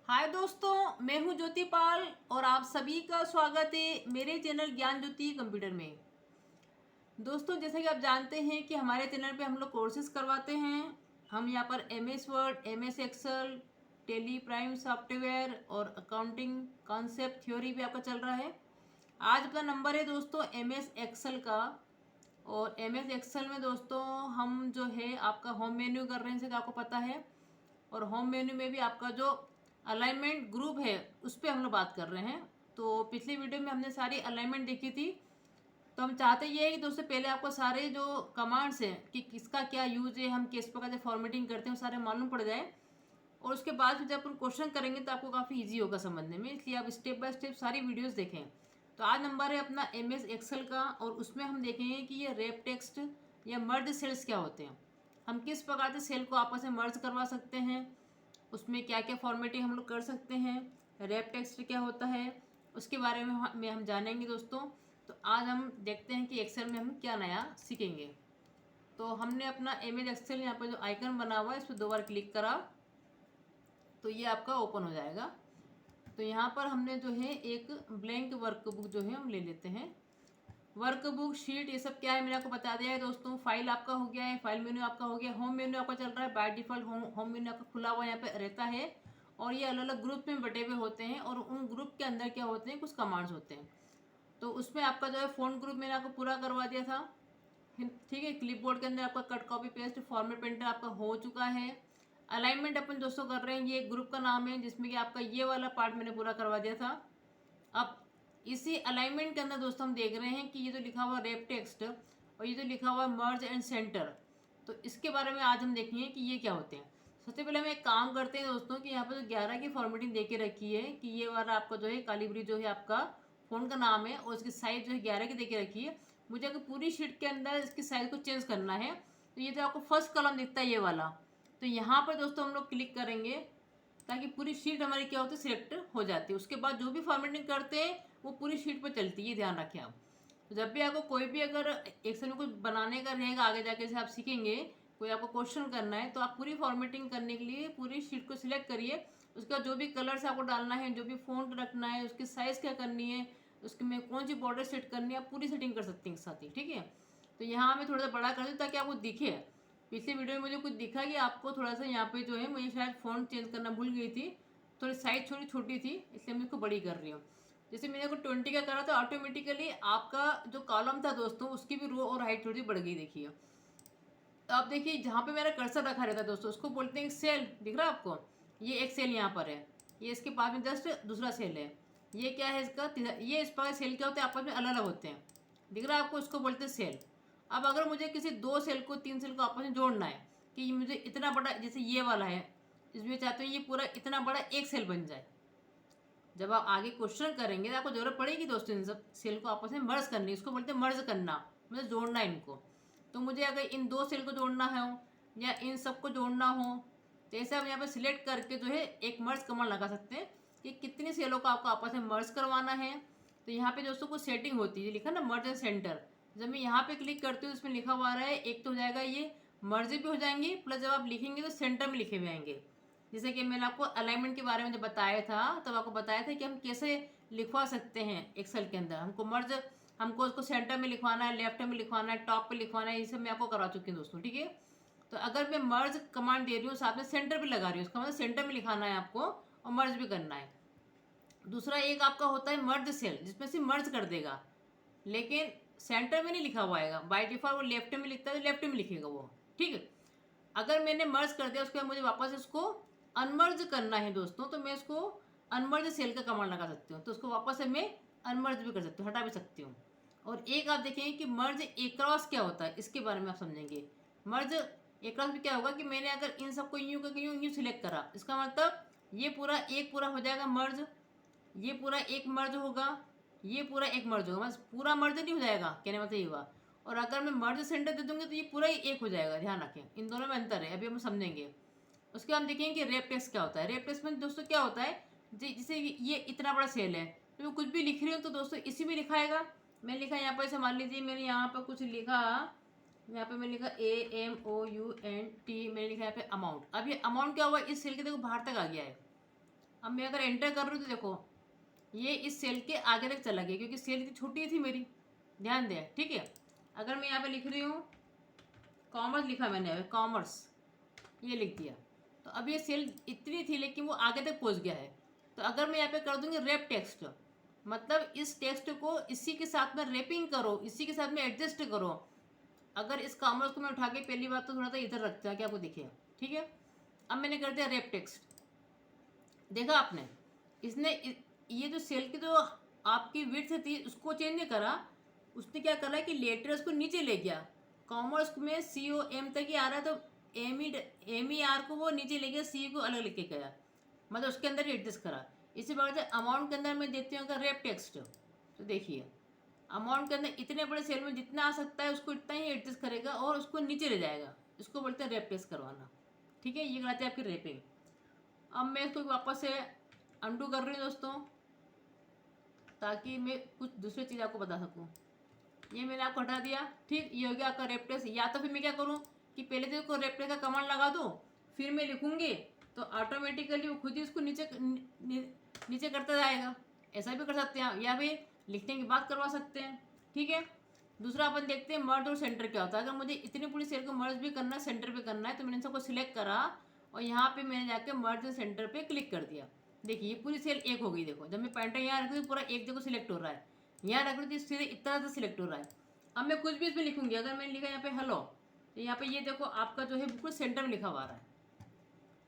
हाय दोस्तों, मैं हूं ज्योति पाल और आप सभी का स्वागत है मेरे चैनल ज्ञान ज्योति कंप्यूटर में। दोस्तों, जैसा कि आप जानते हैं कि हमारे चैनल पे हम लोग कोर्सेज करवाते हैं। हम यहाँ पर M S word, M S excel, Tally Prime software और अकाउंटिंग कॉन्सेप्ट थ्योरी भी आपका चल रहा है। आज अपना नंबर है दोस्तों एम एस एक्सेल का। और एम एस एक्सेल में दोस्तों हम जो है आपका होम मेन्यू कर रहे हैं, जैसे कि आपको पता है। और होम मेन्यू में भी आपका जो अलाइनमेंट ग्रुप है उस पर हम लोग बात कर रहे हैं। तो पिछली वीडियो में हमने सारी अलाइनमेंट देखी थी। तो हम चाहते ये है कि दोस्तों पहले आपको सारे जो कमांड्स हैं कि किसका क्या यूज है, हम किस प्रकार से फॉर्मेटिंग करते हैं, वो सारे मालूम पड़ जाए। और उसके बाद फिर जब अपन क्वेश्चन करेंगे तो आपको काफ़ी ईजी होगा समझने में, इसलिए आप स्टेप बाय स्टेप सारी वीडियोस देखें। तो आज नंबर है अपना एम एस एक्सेल का और उसमें हम देखेंगे कि ये रैप टेक्स्ट या मर्ज सेल्स क्या होते हैं, हम किस प्रकार से सेल को आपस में मर्ज करवा सकते हैं, उसमें क्या क्या फॉर्मेटिंग हम लोग कर सकते हैं, रैप टेक्स्ट क्या होता है, उसके बारे में हम जानेंगे दोस्तों। तो आज हम देखते हैं कि एक्सेल में हम क्या नया सीखेंगे। तो हमने अपना एम एस एक्सेल यहाँ पर जो आइकन बना हुआ है इस पर 2 बार क्लिक करा तो ये आपका ओपन हो जाएगा। तो यहाँ पर हमने जो है एक ब्लैंक वर्कबुक जो है हम ले लेते हैं। वर्कबुक शीट ये सब क्या है मैंने आपको बता दिया है दोस्तों। फाइल आपका हो गया है, फाइल मेन्यू आपका हो गया, होम मेन्यू आपका चल रहा है। बाय डिफॉल्ट होम मेन्यू आपका खुला हुआ यहाँ पे रहता है और ये अलग अलग ग्रुप में बटे हुए होते हैं और उन ग्रुप के अंदर क्या होते हैं, कुछ कमांड्स होते हैं। तो उसमें आपका जो है फ़ॉन्ट ग्रुप मैंने आपको पूरा करवा दिया था, ठीक है। क्लिपबोर्ड के अंदर आपका cut copy paste format printer आपका हो चुका है। अलाइनमेंट अपन दोस्तों कर रहे हैं, ये एक ग्रुप का नाम है जिसमें कि आपका ये वाला पार्ट मैंने पूरा करवा दिया था। अब इसी अलाइनमेंट के अंदर दोस्तों हम देख रहे हैं कि ये जो लिखा हुआ रेप टेक्स्ट और ये जो लिखा हुआ मर्ज एंड सेंटर, तो इसके बारे में आज हम देखेंगे कि ये क्या होते हैं। सबसे पहले हम एक काम करते हैं दोस्तों कि यहाँ पर जो 11 की फॉर्मेटिंग दे के रखी है कि ये वाला आपका जो है कालीब्री जो है आपका फ़ोन का नाम है और इसकी साइज़ जो है 11 की दे के रखी है। मुझे अगर पूरी शीट के अंदर इसकी साइज़ को चेंज करना है तो ये जो आपको फर्स्ट कॉलम दिखता है ये वाला, तो यहाँ पर दोस्तों हम लोग क्लिक करेंगे ताकि पूरी शीट हमारी क्या होती है, सिलेक्ट हो जाती है। उसके बाद जो भी फॉर्मेटिंग करते हैं वो पूरी शीट पर चलती है, ये ध्यान रखें आप। तो जब भी आपको कोई भी अगर एक्सेल में कुछ बनाने का रहेगा आगे जाके से आप सीखेंगे, कोई आपको क्वेश्चन करना है तो आप पूरी फॉर्मेटिंग करने के लिए पूरी शीट को सिलेक्ट करिए। उसके बाद जो भी कलर्स आपको डालना है, जो भी फ़ॉन्ट रखना है, उसकी साइज़ क्या करनी है, उसके में कौन सी बॉर्डर सेट करनी है, आप पूरी सेटिंग कर सकते हैं एक साथ ही, ठीक है। तो यहाँ मैं थोड़ा सा बड़ा कर दूँ ताकि आपको दिखे। पिछले वीडियो में मुझे कुछ दिखा कि आपको थोड़ा सा यहाँ पे जो है मुझे शायद फ़ॉन्ट चेंज करना भूल गई थी, थोड़ी साइज थोड़ी छोटी थी इसलिए मैं इसको बड़ी कर रही हूँ। जैसे मैंने को 20 का करा तो ऑटोमेटिकली आपका जो कॉलम था दोस्तों उसकी भी रो और हाइट थोड़ी बढ़ गई, देखिए। तो आप देखिए जहाँ पे मेरा कर्सर रखा रहता है दोस्तों उसको बोलते हैं सेल, दिख रहा है आपको, ये एक सेल यहाँ पर है, ये इसके पास में जस्ट दूसरा सेल है, ये क्या है इसका ये इस पर सेल क्या होते हैं आपस में अलग अलग होते हैं, दिख रहा है आपको, इसको बोलते हैं सेल। अब अगर मुझे किसी 2 सेल को 3 सेल को आपस में जोड़ना है कि मुझे इतना बड़ा, जैसे ये वाला है इसमें चाहते हो ये पूरा इतना बड़ा एक सेल बन जाए, जब आप आगे क्वेश्चन करेंगे तो आपको जरूरत पड़ेगी दोस्तों इन सब सेल को आपस में मर्ज करनी, इसको बोलते हैं मर्ज करना, मतलब जोड़ना इनको। तो मुझे अगर इन 2 सेल को जोड़ना हो या इन सब को जोड़ना हो तो ऐसे आप यहाँ पे सिलेक्ट करके जो है एक मर्ज कमांड लगा सकते हैं कि कितनी सेलों को आपको आपस में मर्ज करवाना है। तो यहाँ पे दोस्तों कुछ सेटिंग होती है, लिखा ना मर्ज एंड सेंटर, जब मैं यहाँ पे क्लिक करती हूँ इसमें लिखा हुआ आ रहा है, एक तो हो जाएगा ये मर्ज भी हो जाएंगी प्लस जब आप लिखेंगे तो सेंटर में लिखे हुए आएंगे। जैसे कि मैंने आपको अलाइनमेंट के बारे में जब बताया था तब आपको बताया था कि हम कैसे लिखवा सकते हैं एक्सेल के अंदर, हमको मर्ज, हमको उसको सेंटर में लिखवाना है, लेफ्ट में लिखवाना है, टॉप पे लिखवाना है, ये सब मैं आपको करवा चुकी हूँ दोस्तों, ठीक है। तो अगर मैं मर्ज कमांड दे रही हूँ साथ में सेंटर भी लगा रही हूँ, उसका मतलब सेंटर में लिखाना है आपको और मर्ज भी करना है। दूसरा एक आपका होता है मर्ज सेल जिसमें से मर्ज कर देगा लेकिन सेंटर में नहीं लिखा हुआ आएगा, बाय डिफॉल्ट वो लेफ्ट में लिखता है तो लेफ्ट में लिखेगा वो, ठीक है। अगर मैंने मर्ज कर दिया उसके बाद मुझे वापस इसको अनमर्ज करना है दोस्तों तो मैं इसको अनमर्ज सेल का कमांड लगा सकती हूँ, तो उसको वापस से मैं अनमर्ज भी कर सकती हूँ, हटा भी सकती हूँ। और एक आप देखेंगे कि मर्ज एक्रॉस क्या होता है, इसके बारे में आप समझेंगे। मर्ज एक्रॉस में क्या होगा कि मैंने अगर इन सबको यूं करके यूं यूं सिलेक्ट करा, इसका मतलब ये पूरा एक पूरा हो जाएगा मर्ज, ये पूरा एक मर्ज होगा, ये पूरा एक मर्ज होगा, बस पूरा मर्ज नहीं हो जाएगा, कहने मतलब ये हुआ। और अगर मैं मर्ज सेंटर दे दूंगी तो ये पूरा ही एक हो जाएगा, ध्यान रखें इन दोनों में अंतर है, अभी हम समझेंगे। उसके बाद हम देखेंगे कि रेप टेक्स्ट क्या होता है। रेप टेक्स्ट में दोस्तों क्या होता है, जैसे ये इतना बड़ा सेल है तो मैं कुछ भी लिख रही हूँ तो दोस्तों इसी में लिखाएगा। मैं लिखा यहाँ पर, मान लीजिए मैंने यहाँ पर कुछ लिखा, यहाँ पे मैंने लिखा AMOUNT, मैंने लिखा यहाँ पे अमाउंट। अब ये अमाउंट क्या हुआ, इस सेल के देखो बाहर तक आ गया है, अब मैं अगर एंटर कर रही हूँ तो देखो ये इस सेल के आगे तक चला गया, क्योंकि सेल इतनी छोटी थी मेरी, ध्यान दें, ठीक है। अगर मैं यहाँ पे लिख रही हूँ कॉमर्स, लिखा मैंने यहाँ पे कॉमर्स, ये लिख दिया, तो अब ये सेल इतनी थी लेकिन वो आगे तक पहुँच गया है। तो अगर मैं यहाँ पे कर दूंगी रैप टेक्स्ट, मतलब इस टेक्स्ट को इसी के साथ में रैपिंग करो, इसी के साथ में एडजस्ट करो। अगर इस कॉमर्स को मैं उठा के पहली बात तो थोड़ा सा इधर रखते हैं कि आपको दिखे, ठीक है। अब मैंने कर दिया रैप टेक्स्ट, देखा आपने, इसने ये जो सेल की जो आपकी विड्थ थी उसको चेंज नहीं करा, उसने क्या करा कि लेटर्स को नीचे ले गया। कॉमर्स में COM तक ही आ रहा है, तो MER को वो नीचे ले गया, C को अलग लेके गया, मतलब उसके अंदर ही एडजस्ट करा। इसी बात से अमाउंट के अंदर मैं देती हूँ अगर रैप टेक्स्ट, तो देखिए अमाउंट के अंदर इतने बड़े सेल में जितना आ सकता है उसको इतना ही एडजस्ट करेगा और उसको नीचे ले जाएगा, इसको बोलते हैं रैप टेक्स्ट करवाना, ठीक है। ये कराते हैं आपकी रैपिंग। अब मैं इसको वापस से अंडू कर रही हूँ दोस्तों, ताकि मैं कुछ दूसरी चीज़ आपको बता सकूँ। ये मैंने आपको हटा दिया, ठीक, ये हो गया आपका रैप टेक्स्ट। या तो फिर मैं क्या करूँ कि पहले तो इसको रैप टेक्स्ट का कमांड लगा दूँ, फिर मैं लिखूँगी तो ऑटोमेटिकली वो खुद ही उसको नीचे करता जाएगा। ऐसा भी कर सकते हैं, या फिर लिखने की बात करवा सकते हैं, ठीक है। दूसरा अपन देखते हैं मर्ज और सेंटर क्या होता है। अगर मुझे इतनी पूरी सेल को मर्ज भी करना है, सेंटर पे करना है, तो मैंने इन सबको सिलेक्ट करा और यहाँ पे मैंने जाके मर्ज सेंटर पे क्लिक कर दिया। देखिए ये पूरी सेल एक हो गई, देखो जब मैं पॉइंटर यहाँ रख रही हूँ पूरा एक जगह सिलेक्ट हो रहा है, यहाँ रख रही थी सीधे इतना से सिलेक्ट हो रहा है। अब मैं कुछ भी इसमें लिखूंगी, अगर मैंने लिखा यहाँ पे हेलो, तो यहाँ पे ये देखो आपका जो है बिल्कुल सेंटर में लिखा हुआ आ रहा है।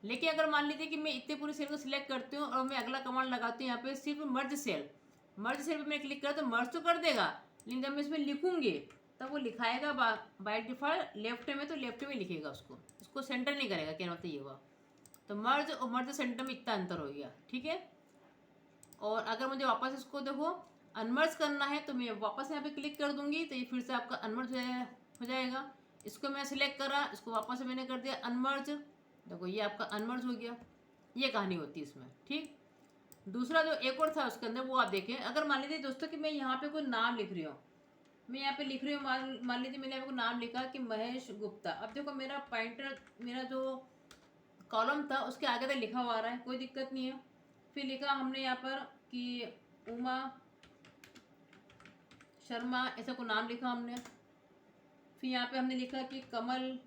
लेकिन अगर मान लीजिए कि मैं इतने पूरी सेल को सिलेक्ट करती हूँ और मैं अगला कमांड लगाती हूँ यहाँ पे सिर्फ मर्ज सेल पे मैं क्लिक करा तो मर्ज तो कर देगा, लेकिन जब मैं इसमें लिखूंगी तब वो लिखाएगा बाय डिफॉल्ट लेफ्ट में, तो लेफ्ट में लिखेगा, उसको सेंटर नहीं करेगा, क्या मतलब ये हुआ। तो मर्ज और मर्ज सेंटर में इतना अंतर हो गया, ठीक है। और अगर मुझे वापस इसको देखो अनमर्ज करना है तो मैं वापस यहाँ पे क्लिक कर दूंगी, तो ये फिर से आपका अनमर्ज हो जाएगा। इसको मैं सिलेक्ट करा, इसको वापस से मैंने कर दिया अनमर्ज, देखो ये आपका अनमर्ज हो गया। ये कहानी होती है इसमें, ठीक। दूसरा जो एक और था उसके अंदर वो आप देखें। अगर मान लीजिए दोस्तों कि मैं यहाँ पे कोई नाम लिख रही हूँ, मैं यहाँ पे लिख रही हूँ, मान लीजिए मैंने आपको नाम लिखा कि महेश गुप्ता। अब देखो मेरा पॉइंटर, मेरा जो कॉलम था उसके आगे तक लिखा हुआ आ रहा है, कोई दिक्कत नहीं है। फिर लिखा हमने यहाँ पर कि उमा शर्मा, ऐसा कोई नाम लिखा हमने। फिर यहाँ पे हमने लिखा कि कमल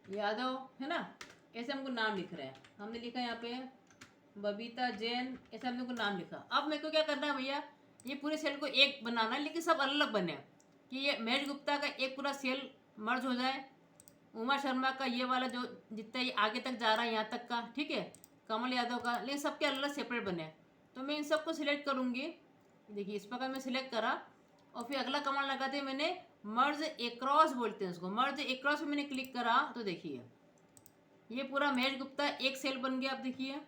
यादव, है ना, ऐसे हमको नाम लिख रहे हैं। हमने लिखा यहाँ पे बबीता जैन, ऐसा हमने को नाम लिखा। अब मेरे को क्या करना है भैया, ये पूरे सेल को एक बनाना है, लेकिन सब अलग अलग बने, कि ये महेश गुप्ता का एक पूरा सेल मर्ज हो जाए, उमा शर्मा का ये वाला जो जितना ये आगे तक जा रहा है यहाँ तक का, ठीक है, कमल यादव का, लेकिन सबके अलग अलग सेपरेट बने। तो मैं इन सबको सिलेक्ट करूँगी, देखिए इस प्रकार मैं सिलेक्ट करा और फिर अगला कमांड लगाते मैंने मर्ज एक्रॉस, बोलते हैं उसको मर्ज एक्रॉस में मैंने क्लिक करा, तो देखिए ये पूरा महेश गुप्ता एक सेल बन गया। आप देखिए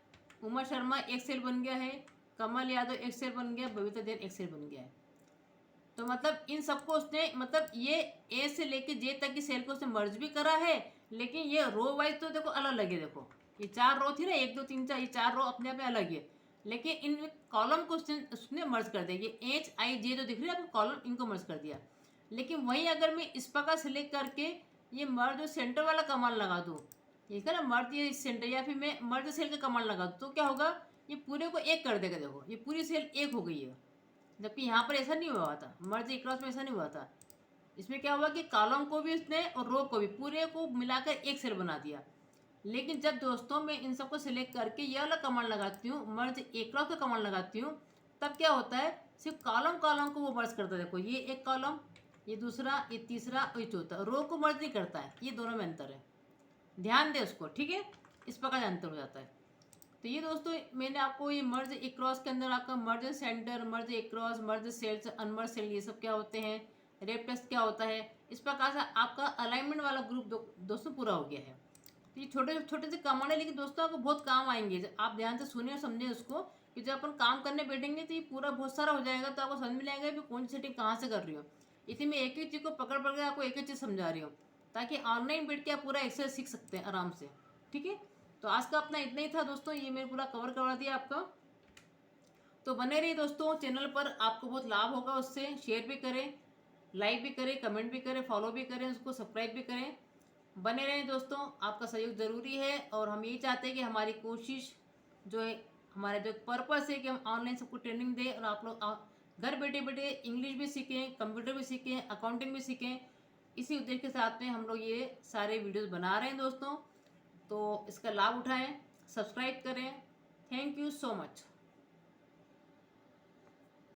उमा शर्मा एक सेल बन गया है, कमल यादव एक सेल बन गया, बबीता जैन एक सेल बन गया है। तो मतलब इन सबको उसने, मतलब ये ए से लेके जे तक की सेल को उसने मर्ज भी करा है, लेकिन ये रो वाइज तो देखो अलग अलग है। देखो ये 4 रो थी ना, 1 2 3 4, ये 4 रो अपने आप में अलग है, लेकिन इन कॉलम को उसने मर्ज कर दिया। ये HIJ जो दिख रही है आपको कॉलम, इनको मर्ज कर दिया। लेकिन वहीं अगर मैं इस प्रकार सेलेक्ट करके ये मर्ज और सेंटर वाला कमांड लगा दूँ, ये ना मर्ज ये सेंटर, या फिर मैं मर्ज सेल का कमांड लगा दूँ, तो क्या होगा, ये पूरे को एक कर देगा। देखो ये पूरी सेल एक हो गई है, जबकि यहाँ पर ऐसा नहीं हुआ था, मर्ज क्रॉस में ऐसा नहीं हुआ था। इसमें क्या हुआ कि कॉलम को भी उसने और रो को भी पूरे को मिलाकर एक सेल बना दिया। लेकिन जब दोस्तों मैं इन सबको सिलेक्ट करके ये वाला कमांड लगाती हूँ, मर्ज क्रॉस का कमांड लगाती हूँ, तब क्या होता है, सिर्फ कॉलम को वो मर्ज करता है। देखो ये एक कॉलम, ये दूसरा, ये तीसरा और ये चौथा, रो को मर्ज नहीं करता है। ये दोनों में अंतर है, ध्यान दे उसको, ठीक है, इस प्रकार अंतर हो जाता है। तो ये दोस्तों मैंने आपको ये मर्ज क्रॉस के अंदर आपका मर्ज सेंटर, मर्ज cross, merge cells, unmerge cell, ये सब क्या होते हैं, रैप टेक्स्ट क्या होता है, इस प्रकार से आपका अलाइनमेंट वाला ग्रुप दोस्तों पूरा हो गया है। तो ये छोटे छोटे से कमांड है, लेकिन दोस्तों आपको बहुत काम आएंगे, आप ध्यान से सुनिए और समझें उसको, कि जब अपन काम करने बैठेंगे तो ये पूरा बहुत सारा हो जाएगा, तो आपको समझ में आएगा कि कौन सी सेटिंग कहाँ से कर रही हो। इसलिए मैं एक ही चीज़ को पकड़ पकड़ के आपको एक ही चीज़ समझा रही हूँ, ताकि ऑनलाइन बैठ के आप पूरा एक्सेल सीख सकते हैं आराम से, ठीक है। तो आज का अपना इतना ही था दोस्तों, ये मैंने पूरा कवर करवा दिया आपका। तो बने रहिए दोस्तों चैनल पर, आपको बहुत लाभ होगा उससे। शेयर भी करें, लाइक भी करें, कमेंट भी करें, फॉलो भी करें, उसको सब्सक्राइब भी करें। बने रहें दोस्तों, आपका सहयोग ज़रूरी है। और हम यही चाहते हैं कि हमारी कोशिश जो है, हमारा जो पर्पस है कि हम ऑनलाइन सबको ट्रेनिंग दें और आप लोग घर बैठे बैठे इंग्लिश भी सीखें, कंप्यूटर भी सीखें, अकाउंटिंग भी सीखें। इसी उद्देश्य के साथ में हम लोग ये सारे वीडियोस बना रहे हैं दोस्तों। तो इसका लाभ उठाएं, सब्सक्राइब करें। Thank you so much.